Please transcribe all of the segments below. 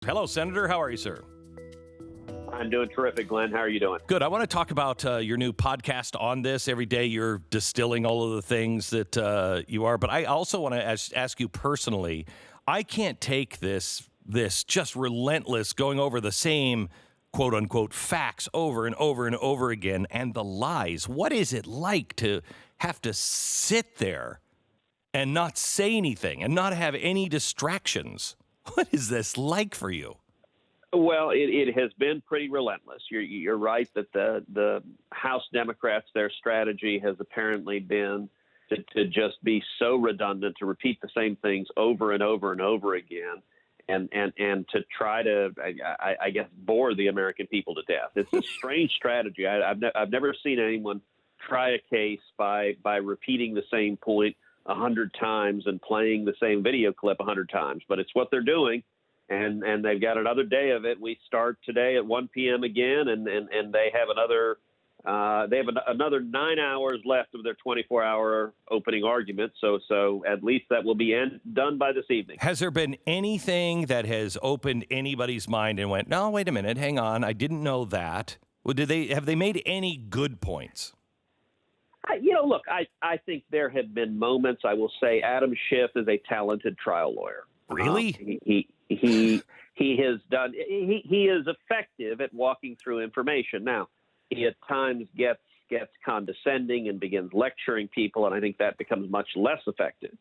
Hello, Senator. How are you, sir? I'm doing terrific, Glenn. How are you doing? Good. I want to talk about your new podcast on this. Every day you're distilling all of the things that you are. But I also want to ask you personally, I can't take this just relentless going over the same quote unquote facts over and over and over again and the lies. What is it like to have to sit there and not say anything and not have any distractions? What is this like for you? Well, it has been pretty relentless. You're right that the House Democrats, their strategy has apparently been to just be so redundant, to repeat the same things over and over and over again, and to try to, I guess, bore the American people to death. It's a strange strategy. I've never seen anyone try a case by repeating the same point 100 times and playing the same video clip 100 times, but it's what they're doing. And they've got another day of it. We start today at 1 p.m. again, and they have another 9 hours left of their 24-hour opening argument. So at least that will be done by this evening. Has there been anything that has opened anybody's mind and went, no, wait a minute, hang on, I didn't know that? Well, have they made any good points? Look, I think there have been moments. I will say Adam Schiff is a talented trial lawyer. Really? He has done. He is effective at walking through information. Now, he at times gets condescending and begins lecturing people, and I think that becomes much less effective.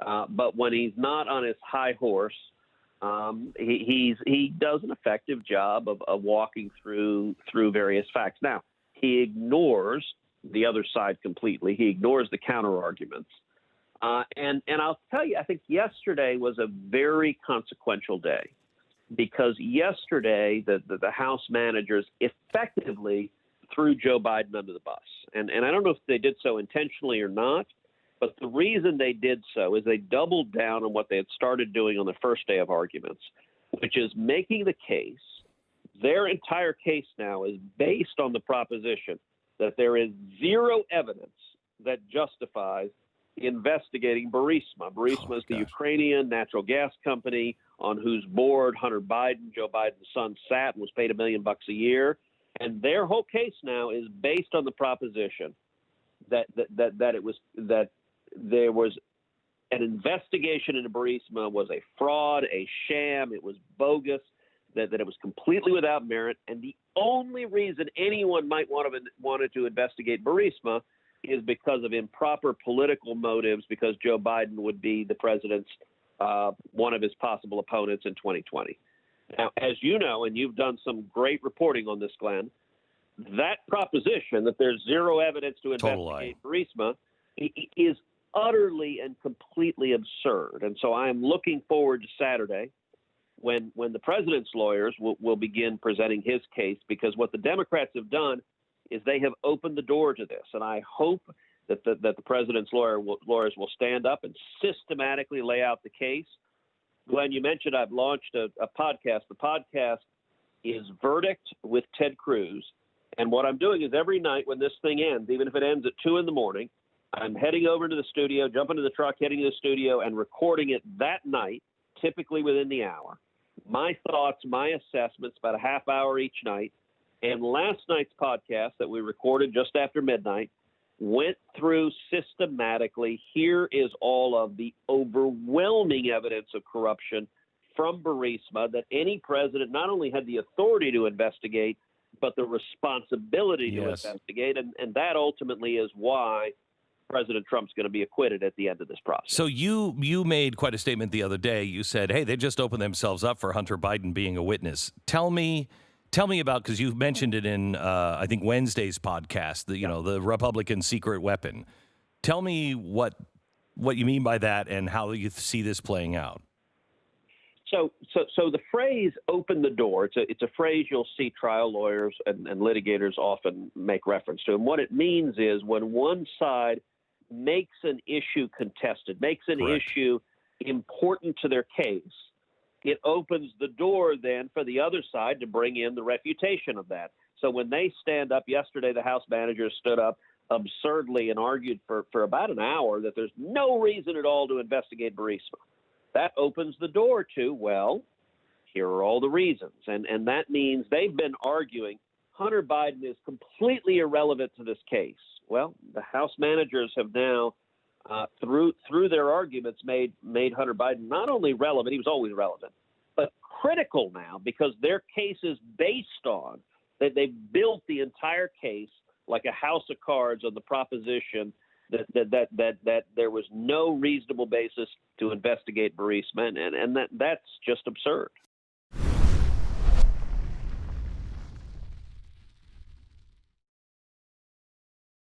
But when he's not on his high horse, he does an effective job of walking through various facts. Now, he ignores the other side completely. He ignores the counter arguments. And I'll tell you, I think yesterday was a very consequential day because yesterday the House managers effectively threw Joe Biden under the bus. And I don't know if they did so intentionally or not, but the reason they did so is they doubled down on what they had started doing on the first day of arguments, which is making the case. Their entire case now is based on the proposition that there is zero evidence that justifies investigating Burisma. Burisma is the Ukrainian natural gas company on whose board Hunter Biden, Joe Biden's son, sat and was paid $1 million a year. And their whole case now is based on the proposition that there was an investigation into Burisma was a fraud, a sham, it was bogus, that it was completely without merit. And the only reason anyone might wanted to investigate Burisma is because of improper political motives, because Joe Biden would be the president's one of his possible opponents in 2020. Now, as you know, and you've done some great reporting on this, Glenn, that proposition that there's zero evidence to investigate Burisma is utterly and completely absurd. And so I am looking forward to Saturday when the president's lawyers will begin presenting his case, because what the Democrats have done is they have opened the door to this. And I hope that the president's lawyers will stand up and systematically lay out the case. Glenn, you mentioned I've launched a podcast. The podcast is Verdict with Ted Cruz. And what I'm doing is every night when this thing ends, even if it ends at 2 a.m, I'm heading over to the studio, jumping into the truck, heading to the studio, and recording it that night, typically within the hour. My thoughts, my assessments, about a half hour each night. And last night's podcast that we recorded just after midnight went through systematically. Here is all of the overwhelming evidence of corruption from Burisma that any president not only had the authority to investigate, but the responsibility to investigate. And that ultimately is why President Trump's going to be acquitted at the end of this process. So you made quite a statement the other day. You said, hey, they just opened themselves up for Hunter Biden being a witness. Tell me about, because you've mentioned it in, I think, Wednesday's podcast, the Republican secret weapon. Tell me what you mean by that and how you see this playing out. So the phrase "open the door," it's a phrase you'll see trial lawyers and litigators often make reference to. And what it means is when one side makes an issue contested, makes an issue important to their case, it opens the door then for the other side to bring in the refutation of that. So when they stand up yesterday, the House managers stood up absurdly and argued for about an hour that there's no reason at all to investigate Burisma. That opens the door to, well, here are all the reasons. And that means they've been arguing Hunter Biden is completely irrelevant to this case. Well, the House managers have now, through their arguments, made Hunter Biden not only relevant, he was always relevant, but critical now, because their case is based on that they've built the entire case like a house of cards on the proposition that there was no reasonable basis to investigate Burisma, and that's just absurd.